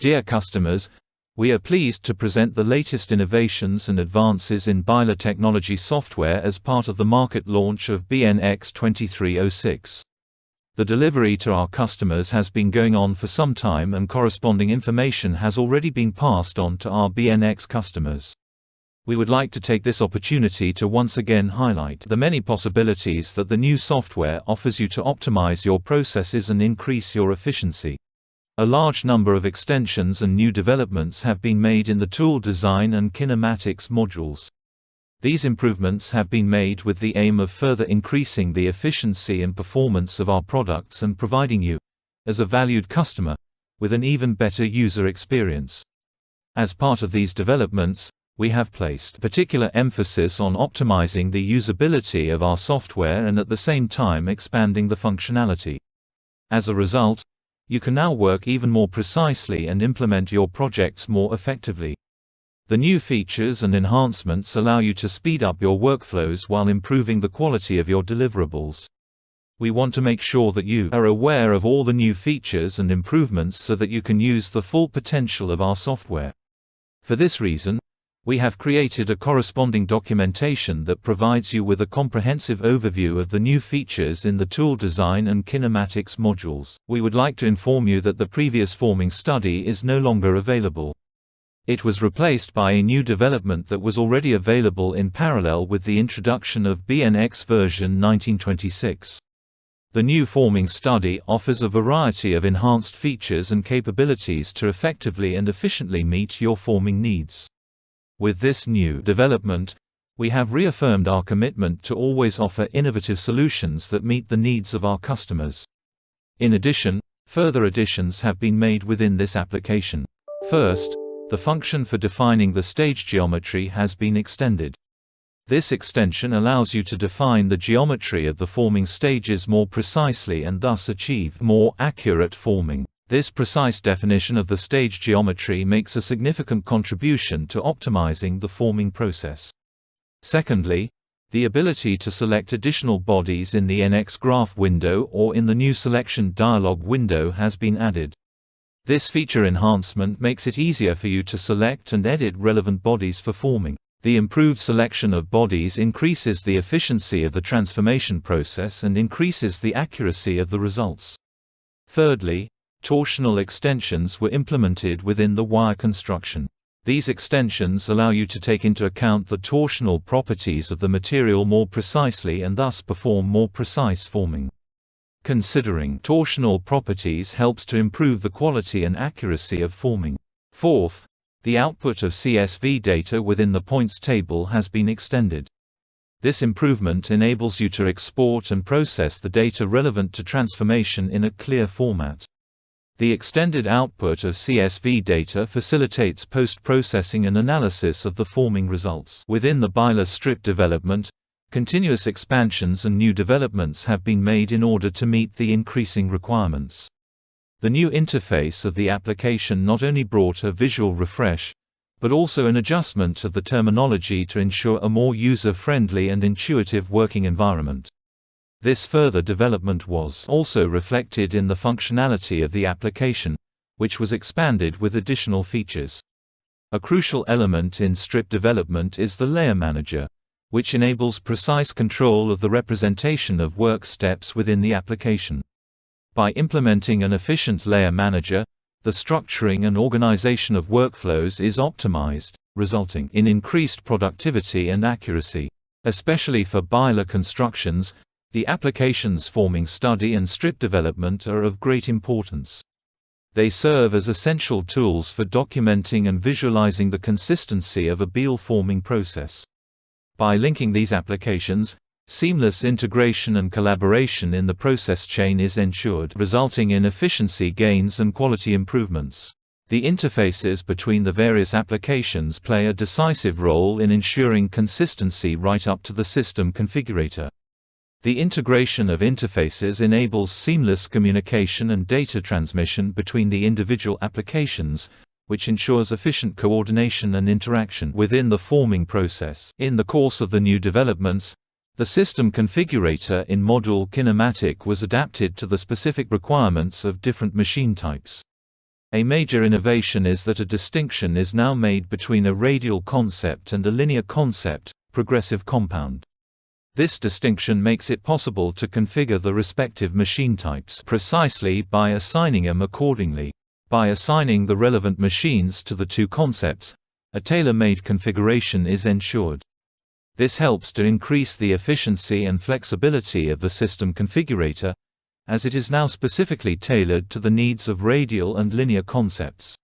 Dear customers, we are pleased to present the latest innovations and advances in Bihler Technology Software as part of the market launch of bNX 2306. The delivery to our customers has been going on for some time, and corresponding information has already been passed on to our bNX customers. We would like to take this opportunity to once again highlight the many possibilities that the new software offers you to optimize your processes and increase your efficiency. A large number of extensions and new developments have been made in the tool design and kinematics modules. These improvements have been made with the aim of further increasing the efficiency and performance of our products and providing you, as a valued customer, with an even better user experience. As part of these developments, we have placed particular emphasis on optimizing the usability of our software and at the same time expanding the functionality. As a result, you can now work even more precisely and implement your projects more effectively. The new features and enhancements allow you to speed up your workflows while improving the quality of your deliverables. We want to make sure that you are aware of all the new features and improvements so that you can use the full potential of our software. For this reason, we have created a corresponding documentation that provides you with a comprehensive overview of the new features in the tool design and kinematics modules. We would like to inform you that the previous forming study is no longer available. It was replaced by a new development that was already available in parallel with the introduction of bNX version 1926. The new forming study offers a variety of enhanced features and capabilities to effectively and efficiently meet your forming needs. With this new development, we have reaffirmed our commitment to always offer innovative solutions that meet the needs of our customers. In addition, further additions have been made within this application. First, the function for defining the stage geometry has been extended. This extension allows you to define the geometry of the forming stages more precisely and thus achieve more accurate forming. This precise definition of the stage geometry makes a significant contribution to optimizing the forming process. Secondly, the ability to select additional bodies in the NX graph window or in the new selection dialog window has been added. This feature enhancement makes it easier for you to select and edit relevant bodies for forming. The improved selection of bodies increases the efficiency of the transformation process and increases the accuracy of the results. Thirdly, torsional extensions were implemented within the wire construction. These extensions allow you to take into account the torsional properties of the material more precisely and thus perform more precise forming. Considering torsional properties helps to improve the quality and accuracy of forming. Fourth, the output of CSV data within the points table has been extended. This improvement enables you to export and process the data relevant to transformation in a clear format. The extended output of CSV data facilitates post-processing and analysis of the forming results. Within the Bihler strip development, continuous expansions and new developments have been made in order to meet the increasing requirements. The new interface of the application not only brought a visual refresh, but also an adjustment of the terminology to ensure a more user-friendly and intuitive working environment. This further development was also reflected in the functionality of the application, which was expanded with additional features. A crucial element in strip development is the layer manager, which enables precise control of the representation of work steps within the application. By implementing an efficient layer manager, the structuring and organization of workflows is optimized, resulting in increased productivity and accuracy. Especially for Bihler constructions, the application's forming study and strip development are of great importance. They serve as essential tools for documenting and visualizing the consistency of a Bihler forming process. By linking these applications, seamless integration and collaboration in the process chain is ensured, resulting in efficiency gains and quality improvements. The interfaces between the various applications play a decisive role in ensuring consistency right up to the system configurator. The integration of interfaces enables seamless communication and data transmission between the individual applications, which ensures efficient coordination and interaction within the forming process. In the course of the new developments, the system configurator in module kinematic was adapted to the specific requirements of different machine types. A major innovation is that a distinction is now made between a radial concept and a linear concept, progressive compound. This distinction makes it possible to configure the respective machine types precisely by assigning them accordingly. By assigning the relevant machines to the two concepts, a tailor-made configuration is ensured. This helps to increase the efficiency and flexibility of the system configurator, as it is now specifically tailored to the needs of radial and linear concepts.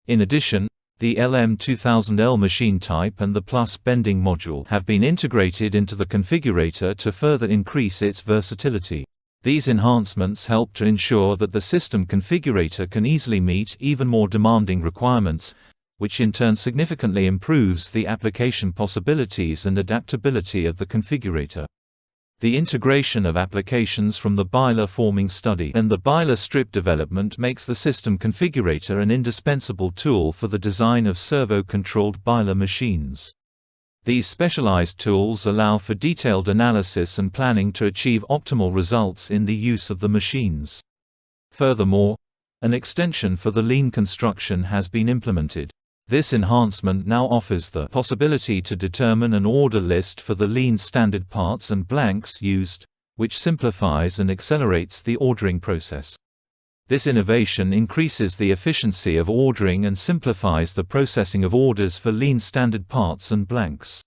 In addition, the LM2000L machine type and the plus bending module have been integrated into the configurator to further increase its versatility. These enhancements help to ensure that the system configurator can easily meet even more demanding requirements, which in turn significantly improves the application possibilities and adaptability of the configurator. The integration of applications from the Bihler forming study and the Bihler strip development makes the system configurator an indispensable tool for the design of servo-controlled Bihler machines. These specialized tools allow for detailed analysis and planning to achieve optimal results in the use of the machines. Furthermore, an extension for the lean construction has been implemented. This enhancement now offers the possibility to determine an order list for the lean standard parts and blanks used, which simplifies and accelerates the ordering process. This innovation increases the efficiency of ordering and simplifies the processing of orders for lean standard parts and blanks.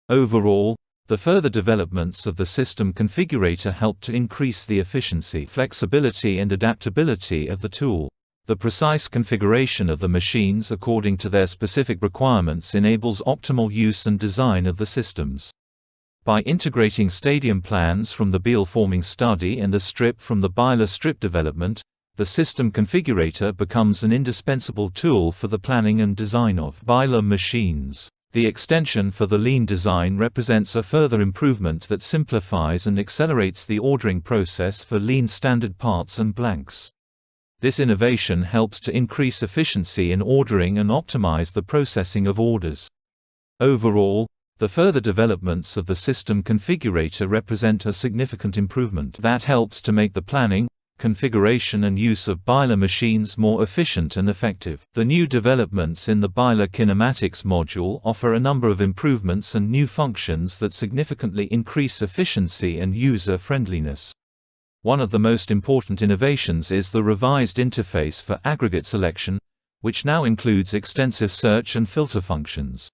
Overall, the further developments of the system configurator help to increase the efficiency, flexibility and adaptability of the tool. The precise configuration of the machines according to their specific requirements enables optimal use and design of the systems. By integrating stadium plans from the Bihler forming study and a strip from the Bihler strip development, the system configurator becomes an indispensable tool for the planning and design of Bihler machines. The extension for the lean design represents a further improvement that simplifies and accelerates the ordering process for lean standard parts and blanks. This innovation helps to increase efficiency in ordering and optimize the processing of orders. Overall, the further developments of the system configurator represent a significant improvement that helps to make the planning, configuration and use of Bihler machines more efficient and effective. The new developments in the Bihler kinematics module offer a number of improvements and new functions that significantly increase efficiency and user-friendliness. One of the most important innovations is the revised interface for aggregate selection, which now includes extensive search and filter functions.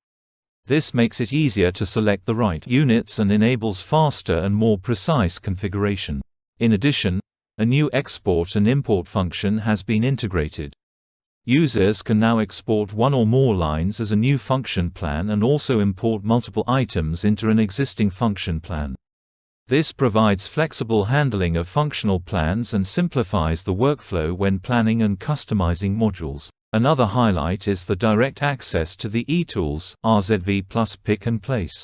This makes it easier to select the right units and enables faster and more precise configuration. In addition, a new export and import function has been integrated. Users can now export one or more lines as a new function plan and also import multiple items into an existing function plan. This provides flexible handling of functional plans and simplifies the workflow when planning and customizing modules. Another highlight is the direct access to the eTools RZV plus pick and place.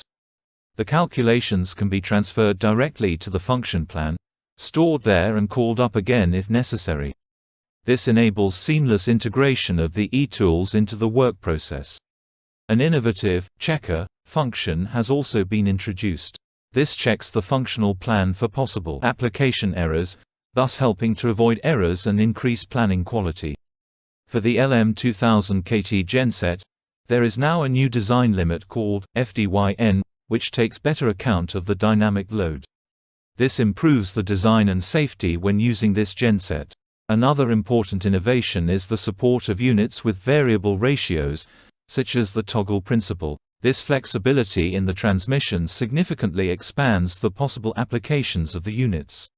The calculations can be transferred directly to the function plan, stored there and called up again if necessary. This enables seamless integration of the eTools into the work process. An innovative checker function has also been introduced. This checks the functional plan for possible application errors, thus helping to avoid errors and increase planning quality. For the LM2000 KT genset, there is now a new design limit called FDYN, which takes better account of the dynamic load. This improves the design and safety when using this genset. Another important innovation is the support of units with variable ratios, such as the toggle principle. This flexibility in the transmission significantly expands the possible applications of the units.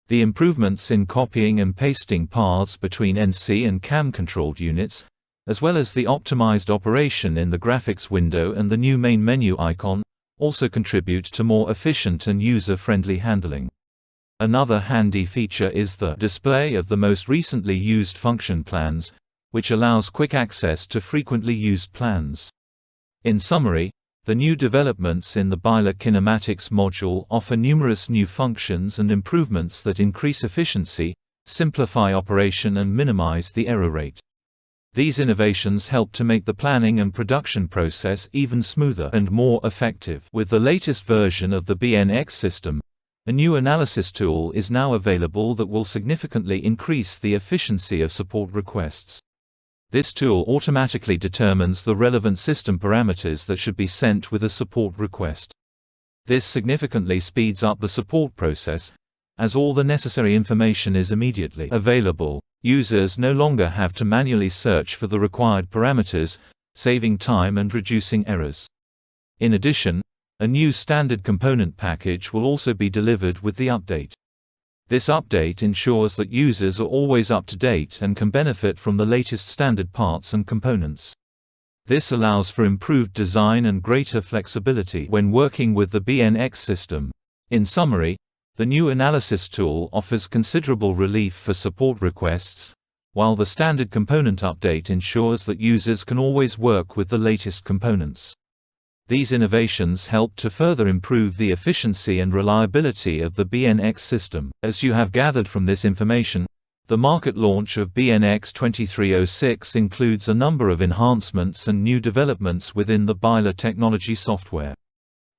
The improvements in copying and pasting paths between NC and CAM-controlled units, as well as the optimized operation in the graphics window and the new main menu icon, also contribute to more efficient and user-friendly handling. Another handy feature is the display of the most recently used function plans, which allows quick access to frequently used plans. In summary, the new developments in the Bihler kinematics module offer numerous new functions and improvements that increase efficiency, simplify operation and minimize the error rate. These innovations help to make the planning and production process even smoother and more effective. With the latest version of the bNX system, a new analysis tool is now available that will significantly increase the efficiency of support requests. This tool automatically determines the relevant system parameters that should be sent with a support request. This significantly speeds up the support process, as all the necessary information is immediately available. Users no longer have to manually search for the required parameters, saving time and reducing errors. In addition, a new standard component package will also be delivered with the update. This update ensures that users are always up to date and can benefit from the latest standard parts and components. This allows for improved design and greater flexibility when working with the bNX system. In summary, the new analysis tool offers considerable relief for support requests, while the standard component update ensures that users can always work with the latest components. These innovations help to further improve the efficiency and reliability of the bNX system. As you have gathered from this information, the market launch of bNX 2306 includes a number of enhancements and new developments within the Bihler Technology Software.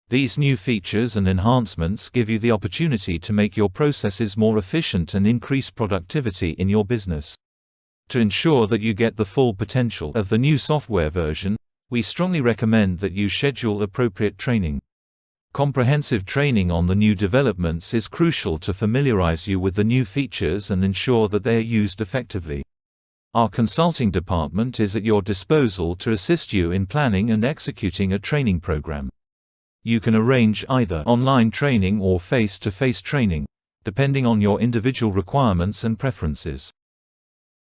These new features and enhancements give you the opportunity to make your processes more efficient and increase productivity in your business. To ensure that you get the full potential of the new software version, we strongly recommend that you schedule appropriate training. Comprehensive training on the new developments is crucial to familiarize you with the new features and ensure that they are used effectively. Our consulting department is at your disposal to assist you in planning and executing a training program. You can arrange either online training or face-to-face training, depending on your individual requirements and preferences.